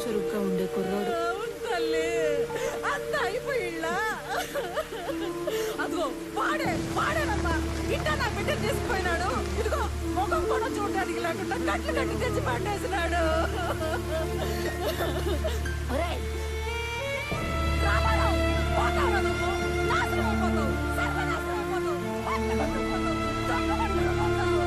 చురుగ్గా ఉండే కుర్రోడు. తల్లి అంత అయిపోయిళ్ళా. అదిగో వాడేనమ్మా ఇంట నా బిడ్డ తీసుకుపోయినాడు. ఇదిగో ముఖం కూడా చూడడానికి లేకుండా కట్లు కట్టి తెచ్చి పట్టేసినాడు. రామారావు, పోతావా నువ్వు? నాశనం అయిపోతావు, సర్వనాశనం అయిపోతావు, పట్లు కొట్టుకుపోతావు, దొంగ పట్టుకుపోతావు.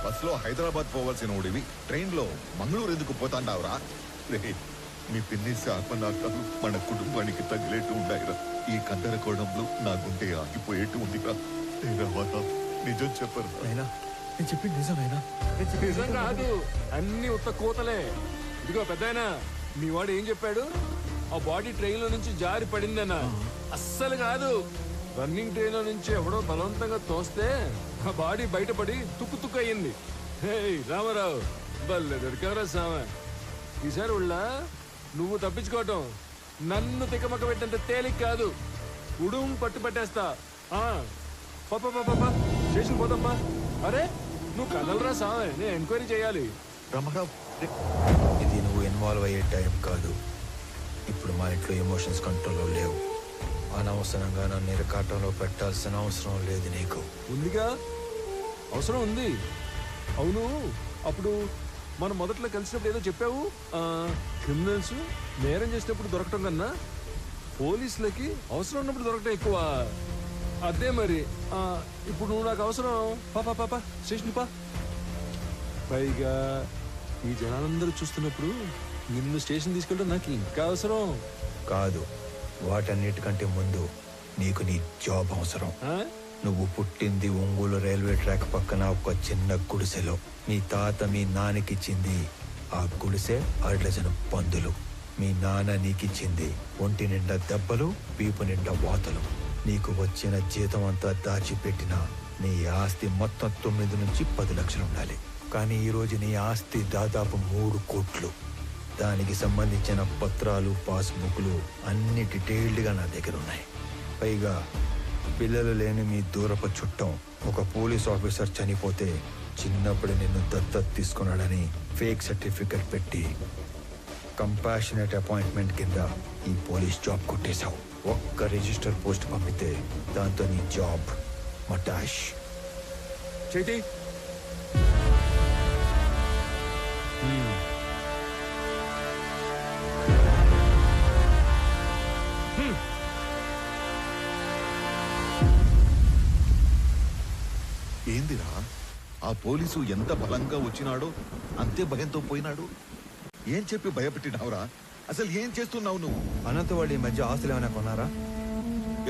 బస్సులో హైదరాబాద్ పోవాల్సిన ఓడివి ట్రైన్ లో మంగళూరు ఎందుకు పోతాండావురా? రే, మీ పిన్ని శాపనాకాలు మన కుటుంబానికి తగిలేట్టు ఉండాయిరా. ఈ కందరకోణంలో నా గుండె ఆగిపోయేట్టు ఉందిరా. నిజం చెప్పరు. నేను చెప్పింది నిజమేనా? నిజం కాదు, అన్ని ఉత్త కూతలే. ఇదిగో పెద్దాయనా, మీ వాడు ఏం చెప్పాడు? ఆ బాడీ ట్రైన్ లో నుంచి జారి పడిందన్నా. అస్సలు కాదు, రన్నింగ్ ట్రైన్ లో నుంచి ఎవడో బలవంతంగా తోస్తే ఆ బాడీ బయటపడి తుక్కు తుక్కు అయ్యింది. రామారావు, బల్లె దొరికావరా సామె. ఈసారి ఉళ్ళా నువ్వు తప్పించుకోవటం నన్ను తిక్కమక్క పెట్టంత తేలిక కాదు. ఉడుం పట్టు పట్టేస్తా. పాపా స్టేషన్ పోతాంపా. అరే నువ్వు కదలరా సామె, నేను ఎంక్వైరీ చేయాలి. రామారావు, ఇది నువ్వు ఇన్వాల్వ్ అయ్యే టైం కాదు. ఇప్పుడు మా ఇంట్లో ఎమోషన్స్ కంట్రోల్లో లేవు. అనవసరంగా నన్ను ఇరకాటంలో పెట్టాల్సిన అవసరం లేదు నీకు. ఉందిగా, అవసరం ఉంది. అవును, అప్పుడు మనం మొదట్లో కలిసినప్పుడు ఏదో చెప్పావు. క్రిమినల్స్ నేరం చేసినప్పుడు దొరకటం కన్నా పోలీసులకి అవసరం ఉన్నప్పుడు దొరకటం ఎక్కువ. అదే మరి ఇప్పుడు నువ్వు నాకు అవసరం. పాపా స్టేషన్ పా. పైగా ఈ జనాలందరూ చూస్తున్నప్పుడు నిన్ను స్టేషన్ తీసుకెళ్ళడం నాకు ఇంకా అవసరం కాదు. వాటన్నిటికంటే ముందు నీకు నీ జాబ్ అవసరం. నువ్వు పుట్టింది ఒంగోలు రైల్వే ట్రాక్ పక్కన ఒక చిన్న గుడిసెలో. మీ తాత మీ నాన్నకిచ్చింది ఆ గుడిసె 6 డజను పందులు. మీ నాన్న నీకిచ్చింది ఒంటి నిండా దెబ్బలు, వీపు నిండా వాతలు. నీకు వచ్చిన జీతం అంతా దాచిపెట్టిన నీ ఆస్తి మొత్తం 9 నుంచి 10 లక్షలు ఉండాలి. కానీ ఈరోజు నీ ఆస్తి దాదాపు 3 కోట్లు. దానికి సంబంధించిన పత్రాలు, పాస్బుక్లు అన్ని డీటెయిల్డ్గా నా దగ్గర ఉన్నాయి. పైగా పిల్లలు లేని మీ దూరపు చుట్టం ఒక పోలీస్ ఆఫీసర్ చనిపోతే చిన్నప్పుడు నిన్ను దత్తత తీసుకున్నాడని ఫేక్ సర్టిఫికెట్ పెట్టి కంపాషనేట్ అపాయింట్మెంట్ కింద ఈ పోలీస్ జాబ్ కొట్టేశావు. ఒక్క రిజిస్టర్ పోస్ట్ పంపితే దాంతో నీ జాబ్ మటాష్. చేతి ఏందిరా, ఆ పోలీసు ఎంత బలంగా వచ్చినాడో అంతే భయంతో పోయినాడు. ఏం చెప్పి భయపెట్టినావురా? అసలు ఏం చేస్తున్నావు నువ్వు? అనంత వాళ్ళు ఈ మధ్య ఆస్తులు ఏమైనా కొన్నారా?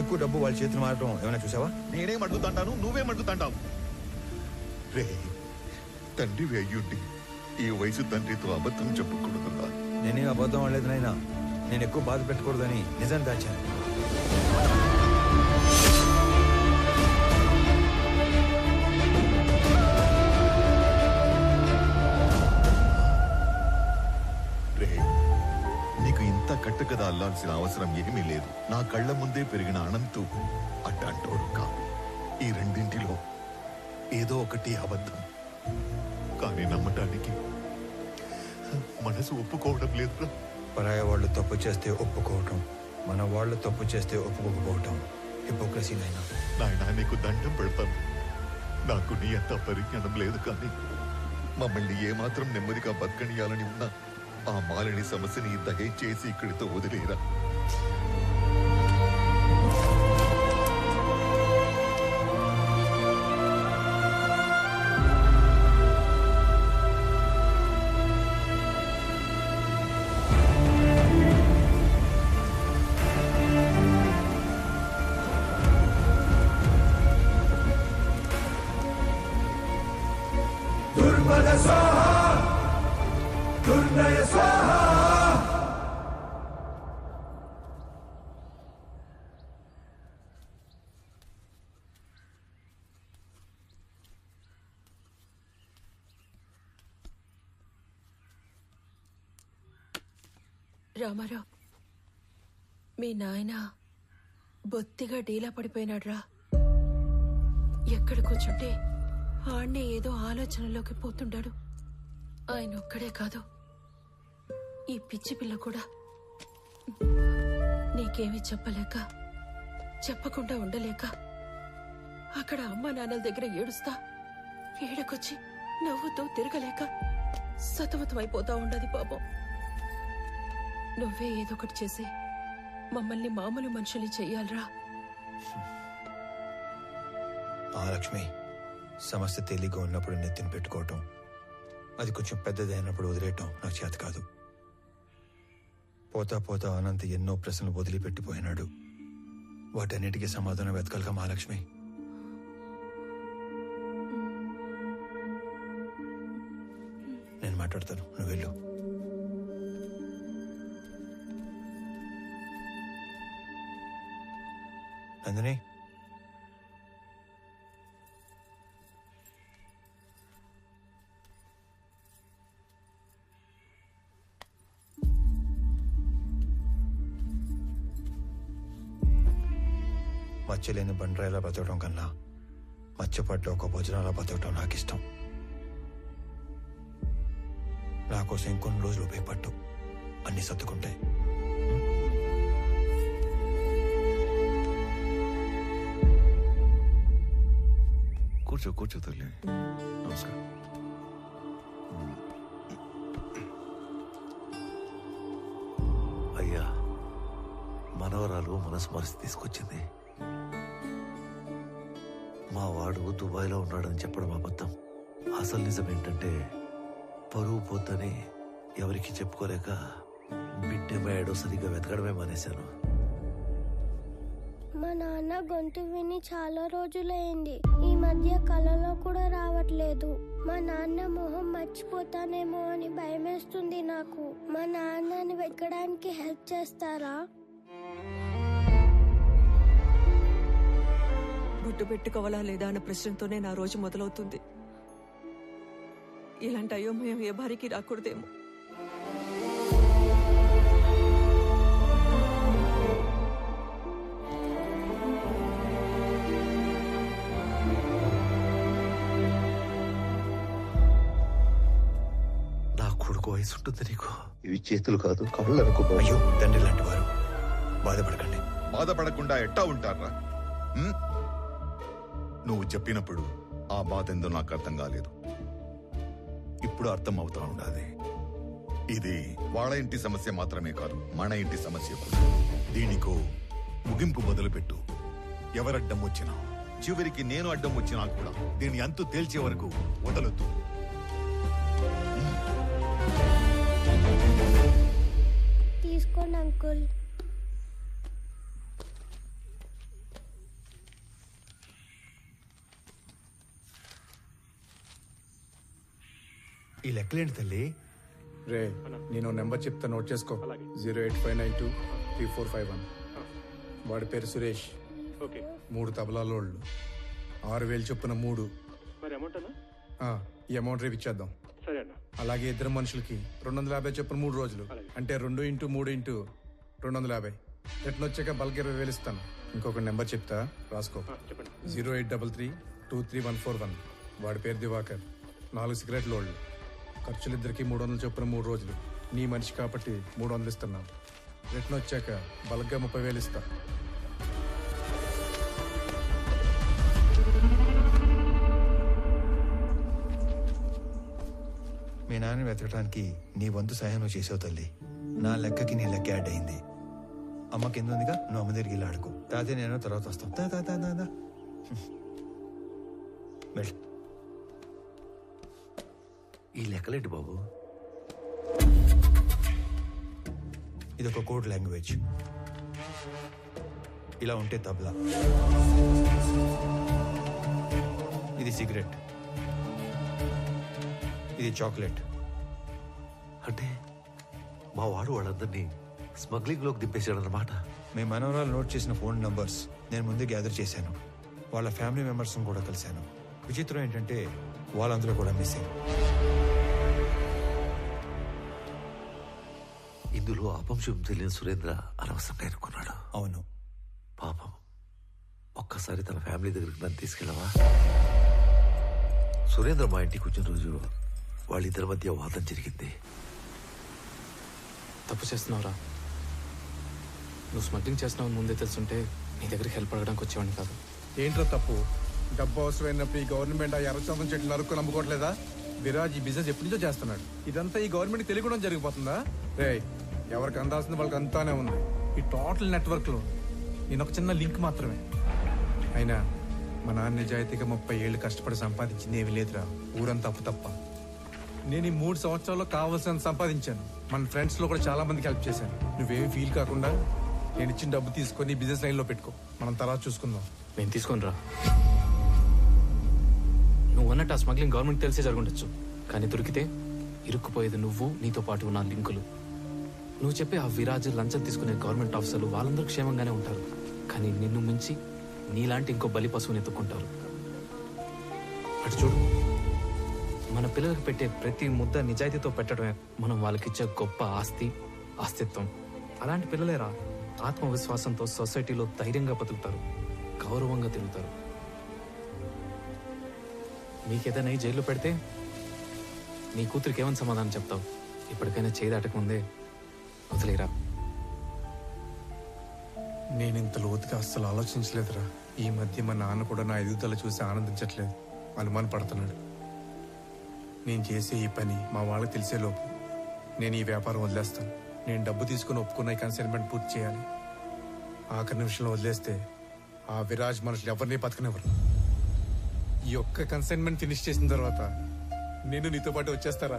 ఎక్కువ డబ్బు వాళ్ళ చేతులు మారడం ఏమైనా చూసావా? నేనేం అడుగుతాంటాను, నువ్వేం అడుగుతాంటావు? రే, తండ్రి అయ్యుండి ఈ వయసు తండ్రితో అబద్ధం చెప్పకూడదురా. నేనేం అబద్ధం అనలేదు నాయనా. నేను ఎక్కువ బాధ పెట్టకూడదని నిజం దాచాను. నీకు ఇంత కట్టుకథ అల్లాల్సిన అవసరం ఏమీ లేదు. నా కళ్ళ ముందే పెరిగిన అనంతు అడ్డంటోడు కాదు. ఈ రెండింటిలో ఏదో ఒకటి అబద్ధం. కానీ నమ్మటానికి మనసు ఒప్పుకోవడం లేదురా. పరాయ వాళ్ళు తప్పు చేస్తే ఒప్పుకోవటం, మన వాళ్ళు తప్పు చేస్తే ఒప్పుకోకపోవటం హిపోక్రసీ నైనా. నాయనా, నీకు దండం పెడతాను. నాకు నీ అంత పరిజ్ఞానం లేదు, కానీ మమ్మల్ని ఏమాత్రం నెమ్మదిగా బతకనియాలని ఉన్నా ఆ మాలిని సమస్యని దయచేసి ఇక్కడితో వదిలేరా. దుర్మద స్వాహ, దుర్నయ స్వాహ. రామారావు, మీ నాయన బొత్తిగా డీలా పడిపోయినాడ్రా. ఎక్కడ కూర్చుంటే ఆడ్నే ఏదో ఆలోచనలోకి పోతుండాడు. ఆయన ఒక్కడే కాదు, ఈ పిచ్చి పిల్ల కూడా. నీకేమీ చెప్పలేక, చెప్పకుండా ఉండలేక అక్కడ అమ్మా నాన్నల దగ్గర ఏడుస్తా, ఏడకొచ్చి నవ్వుతూ తిరగలేక సతమతమైపోతా ఉండదు పాపం. నువ్వే ఏదో ఒకటి చేసి మమ్మల్ని మామూలు మనుషుల్ని చెయ్యాలరా. మహాలక్ష్మి, సమస్య తేలిగ్గా ఉన్నప్పుడు నెత్తిన పెట్టుకోవటం, అది కొంచెం పెద్దదైనప్పుడు వదిలేయటం నాకు చేత కాదు. పోతా పోతా అనంత ఎన్నో ప్రశ్నలు వదిలిపెట్టిపోయినాడు. వాటన్నిటికీ సమాధానం వెతకాలిగా మహాలక్ష్మి. నేను మాట్లాడతాను, నువ్వు వెళ్ళు. నందిని, మచ్చలేని బండరాయిలా బతకడం కన్నా మచ్చపడ్డ ఒక భోజనాలా బతకడం నాకు ఇష్టం. నా కోసం ఇంకొన్ని రోజులు ఉపయోగపట్టు, అన్ని సర్దుకుంటాయి. కూర్చో కూర్చో తల్లి. నమస్కారం. అయ్యా, మనవరాలు మనసు మరిచి తీసుకొచ్చింది. మా వాడు దుబాయ్లో ఉన్నాడని చెప్పడం అబద్ధం. అసలు నిజం ఏంటంటే పరువు పోతని ఎవరికి చెప్పుకోలేక బిడ్డమయ్యాడో సరిగ్గా వెతకడమే మానేశాను. మా నాన్న గొంతు విని చాలా రోజులైంది. ఈ మధ్య కలలో కూడా రావట్లేదు. మా నాన్న మొహం మర్చిపోతానేమో అని భయమేస్తుంది నాకు. మా నాన్నని వెతకడానికి హెల్ప్ చేస్తారా? గుడ్డు పెట్టుకోవాలా లేదా అన్న ప్రశ్నతోనే నా రోజు మొదలవుతుంది. ఇలాంటి అయోమయం ఏ భార్యకి రాకూడదేమో. నా కొడుకు వయసు ఉంటుంది నీకు. ఇవి చేతులు కాదు, కళ్ళు అనుకో. అయ్యో, తండ్రి లాంటి వారు, బాధపడకండి. బాధపడకుండా ఎట్టా ఉంటారా? నువ్వు చెప్పినప్పుడు ఆ బాధ ఎందో నాకు అర్థం కాలేదు. ఇప్పుడు అర్థం అవుతా ఉండాలి. ఇది వాళ్ళ ఇంటి సమస్య మాత్రమే కాదు, మన ఇంటి సమస్య కూడా. దీనికో ముగింపు మొదలుపెట్టు. ఎవరడ్డం వచ్చినా, చివరికి నేను అడ్డం వచ్చినా కూడా దీని అంతు తేల్చే వరకు వదలొద్దు. తీసుకోండి అంకుల్. ఈ లెక్కలేంటి తల్లి? రే, నేను నెంబర్ చెప్తా, నోట్ చేసుకో. 085923451. వాడి పేరు సురేష్. 3 తబలాలోళ్ళు, 6000 చొప్పున 3. ఈ అమౌంట్ రేపు ఇచ్చేద్దాం. అలాగే ఇద్దరు మనుషులకి 250 చొప్పున 3 రోజులు, అంటే 2 × 3 × 250. రిటర్న్ వచ్చాక బల్క్ 20,000 ఇస్తాను. ఇంకొక నెంబర్ చెప్తా, రాసుకో. 083323141. వాడి పేరు దివాకర్. 4 సిగరెట్ లోళ్ళు. ఖర్చులిద్దరికి 300 చొప్పున 3 రోజులు. నీ మనిషి కాబట్టి 300 ఇస్తున్నాను. రిటర్న్ వచ్చాక బల్క్గా 30,000 ఇస్తా. మీ నాన్న వెతకడానికి నీ వంతు సహాయం నువ్వు చేసావు తల్లి. నా లెక్కకి నీ లెక్క యాడ్ అయింది. అమ్మ కింద ఉందిగా, నువ్వు అమ్మ దగ్గరికి వెళ్ళి ఆడుకో. తాతయ్య నేను తర్వాత వస్తాం. వెళ్ళు. ఈ లెక్కలేంటి బాబు? ఇది ఒక కోడ్ లాంగ్వేజ్. ఇలా ఉంటే తబలా, ఇది సిగరెట్, ఇది చాక్లెట్. అంటే మా వాడు వాళ్ళందరినీ స్మగ్లింగ్ లోకి దింపేశాడన్నమాట. మీ మనవరాలు నోట్ చేసిన ఫోన్ నంబర్స్ నేను ముందే గ్యాదర్ చేశాను. వాళ్ళ ఫ్యామిలీ మెంబర్స్ కూడా కలిశాను. విచిత్రం ఏంటంటే వాళ్ళందరూ కూడా మిస్సింగ్. ఇందులో అపంశం తెలియని సురేంద్ర అనవసరంగా ఎన్నుకున్నాడు. అవును. పాపం, ఒక్కసారి తన ఫ్యామిలీ దగ్గరికి నన్ను తీసుకెళ్ళవా? సురేంద్ర మా ఇంటికి వచ్చిన రోజు వాళ్ళిద్దరి మధ్య వాదం జరిగింది. తప్పు చేస్తున్నావురా. నువ్వు స్మగ్లింగ్ చేస్తున్నావు ముందే తెలుసుంటే నీ దగ్గరికి హెల్ప్ అడగడానికి వచ్చేవాడిని కాదు. ఏంట్రా తప్పు? డబ్బు అవసరమైనప్పుడు ఈ గవర్నమెంట్ ఆ ఎర్రచందం చెట్లు నరుక్కు నమ్ముకోవట్లేదా? విరాజ్ ఈ బిజినెస్ ఎప్పటి నుంచో చేస్తున్నాడు. ఇదంతా ఈ గవర్నమెంట్ తెలియకుండా జరిగిపోతుందా? రే, ఎవరికి అందాల్సింది వాళ్ళకి అంతానే ఉంది. ఈ టోటల్ నెట్వర్క్ లో నేను ఒక చిన్న లింక్ మాత్రమే. అయినా మా నాన్న నిజాయితీగా 30 ఏళ్ళు కష్టపడి సంపాదించింది ఏమీ లేదురా, ఊరంతా అప్పు తప్ప. నేను ఈ 3 సంవత్సరాల్లో కావాల్సినంత సంపాదించాను. మన ఫ్రెండ్స్ లో కూడా చాలా మందికి హెల్ప్ చేశాను. నువ్వేమి ఫీల్ కాకుండా నేను ఇచ్చిన డబ్బు తీసుకొని బిజినెస్ లైన్ లో పెట్టుకో, మనం తర్వాత చూసుకుందాం. నేను తీసుకొనిరా. నువ్వు అన్నట్టు ఆ స్మగ్లింగ్ గవర్నమెంట్ తెలిసే జరుగుండొచ్చు, కానీ దొరికితే ఇరుక్కుపోయేది నువ్వు, నీతో పాటు ఉన్న లింకులు. నువ్వు చెప్పే ఆ విరాజ్ లంచం తీసుకునే గవర్నమెంట్ ఆఫీసర్లు వాళ్ళందరూ క్షేమంగానే ఉంటారు, కానీ నిన్ను మించి నీలాంటి ఇంకో బలి పశువుని ఎత్తుకుంటారు. అటు చూడు, మన పిల్లలకు పెట్టే ప్రతి ముద్ద నిజాయితీతో పెట్టడమే మనం వాళ్ళకిచ్చే గొప్ప ఆస్తి, అస్తిత్వం. అలాంటి పిల్లలేరా ఆత్మవిశ్వాసంతో సొసైటీలో ధైర్యంగా బతుకుతారు, గౌరవంగా తిరుగుతారు. నీకేదైనా ఈ జైల్లో పెడితే నీ కూతురికి ఏమని సమాధానం చెప్తావు? ఇప్పటికైనా చేయి దాటకముందే వదిలేరా. నేను ఇంత లోతుగా అస్సలు ఆలోచించలేదురా. ఈ మధ్య మా నాన్న కూడా నా ఎదుగుదల చూసి ఆనందించట్లేదు, అనుమాన పడుతున్నాడు. నేను చేసే ఈ పని మా వాళ్ళకి తెలిసేలోపు నేను ఈ వ్యాపారం వదిలేస్తాను. నేను డబ్బు తీసుకుని ఒప్పుకున్న ఈ కన్సైన్మెంట్ పూర్తి చేయాలి. ఆఖరి నిమిషంలో వదిలేస్తే ఆ విరాజ్ మనుషులు ఎవరిని బతకనివ్వరు. ఈ ఒక్క కన్సైన్మెంట్ ఫినిష్ చేసిన తర్వాత నేను నీతో పాటు వచ్చేస్తారా?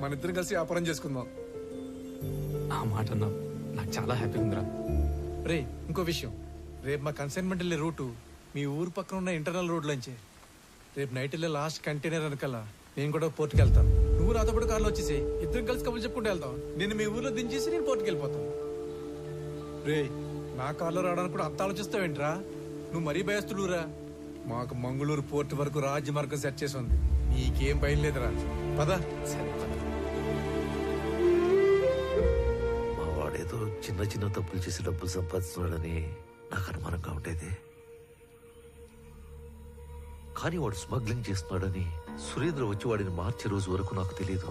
మన ఇద్దరం కలిసి వ్యాపారం చేసుకుందాం. ఆ మాట అన్నావు, నాకు చాలా హ్యాపీ ఉందిరా. రే, ఇంకో విషయం, రేపు మా కన్సైన్మెంట్ వెళ్ళే రూటు మీ ఊరు పక్కన ఉన్న ఇంటర్నల్ రోడ్లోంచే. రేపు నైట్ వెళ్ళే లాస్ట్ కంటైనర్ వెనకాల నేను కూడా పోర్టుకి వెళ్తాను. నువ్వు నాతో పాటు కార్లో వచ్చేసి ఇద్దరం కలిసి కబుర్లు చెప్పుకుంటూ వెళ్తాం. నేను మీ ఊర్లో దించేసి నేను పోర్టుకి వెళ్ళిపోతాను. రే, నా కార్లో రావడానికి కూడా అంత ఆలోచిస్తావేంట్రా? నువ్వు మరీ భయస్తుడురా. మాకు మంగళూరు పోర్టు వరకు రాజ్యమార్గం సెట్ చేసి ఉంది, నీకేం భయం లేదురా. పదా. మా వాడేదో చిన్న చిన్న తప్పులు చేసి డబ్బులు సంపాదిస్తున్నాడని నాకు అనుమానంగా ఉండేది. కానీ వాడు స్మగ్లింగ్ చేస్తున్నాడని సురేంద్ర వచ్చి వాడిని మార్చే రోజు వరకు నాకు తెలియదు.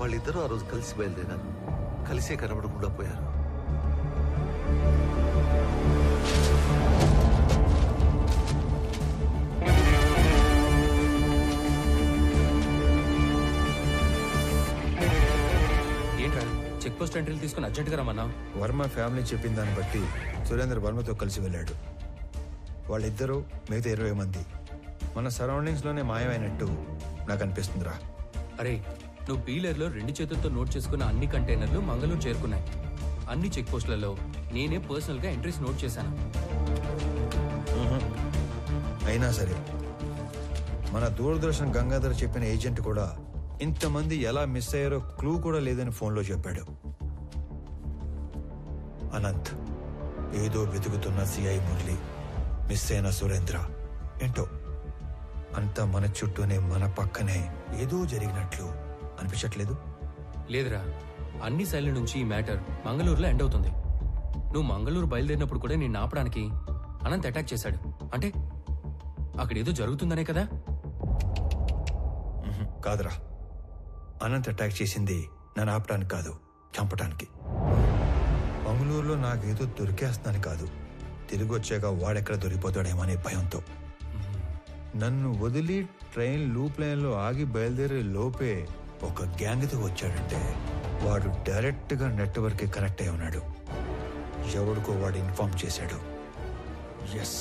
వాళ్ళిద్దరూ ఆ రోజు కలిసి బయలుదేరారు, కలిసే కనబడకుండా పోయారు. ఏంట్రా చెక్ పోస్ట్ ఎంట్రీలు తీసుకుని అర్జెంట్గా రమ్మన్నా? వర్మ ఫ్యామిలీ చెప్పిన దాన్ని బట్టి సురేంద్ర వర్మతో కలిసి వెళ్ళాడు. వాళ్ళిద్దరూ మిగతా 20 మంది మన సరౌండింగ్స్ లోనే మాయమైనట్టు నాకు అనిపిస్తుందిరా. అరే, నువ్వు పీలర్లో 2 చేతులతో నోట్ చేసుకున్న అన్ని కంటైనర్లు మంగళూరు చేరుకున్నాయి. అన్ని చెక్ పోస్టులలో నేనే పర్సనల్ గా ఎంట్రీస్ నోట్ చేశాను. అయినా సరే మన దూరదర్శన్ గంగాధర్ చెప్పిన ఏజెంట్ కూడా ఇంతమంది ఎలా మిస్ అయ్యారో క్లూ కూడా లేదని ఫోన్లో చెప్పాడు. అనంత్, ఏదో వెతుకుతున్న సిఐ మురళి, మిస్ అయిన సురేంద్ర, ఏంటో అంతా మన చుట్టూనే మన పక్కనే ఏదో జరిగినట్లు అనిపించట్లేదు? లేదురా, అన్ని సైడ్ల నుంచి ఈ మ్యాటర్ మంగళూరులో ఎండ్ అవుతుంది. నువ్వు మంగళూరు బయలుదేరినప్పుడు కూడా నేను ఆపడానికి అనంత్ అటాక్ చేశాడు. అంటే అక్కడ ఏదో జరుగుతుందనే కదా? కాదురా, అనంత్ అటాక్ చేసింది నన్ను ఆపడానికి కాదు, చంపడానికి. మంగళూరులో నాకేదో దొరికేస్తుందని కాదు, తిరిగి వచ్చాక వాడెక్కడ దొరికిపోతాడేమో అనే భయంతో. నన్ను వదిలి ట్రైన్ లూప్ లైన్లో ఆగి బయలుదేరే లోపే ఒక గ్యాంగ్తో వచ్చాడంటే వాడు డైరెక్ట్గా నెట్వర్క్కి కనెక్ట్ అయి ఉన్నాడు. ఎవడికో వాడు ఇన్ఫార్మ్ చేశాడు. ఎస్,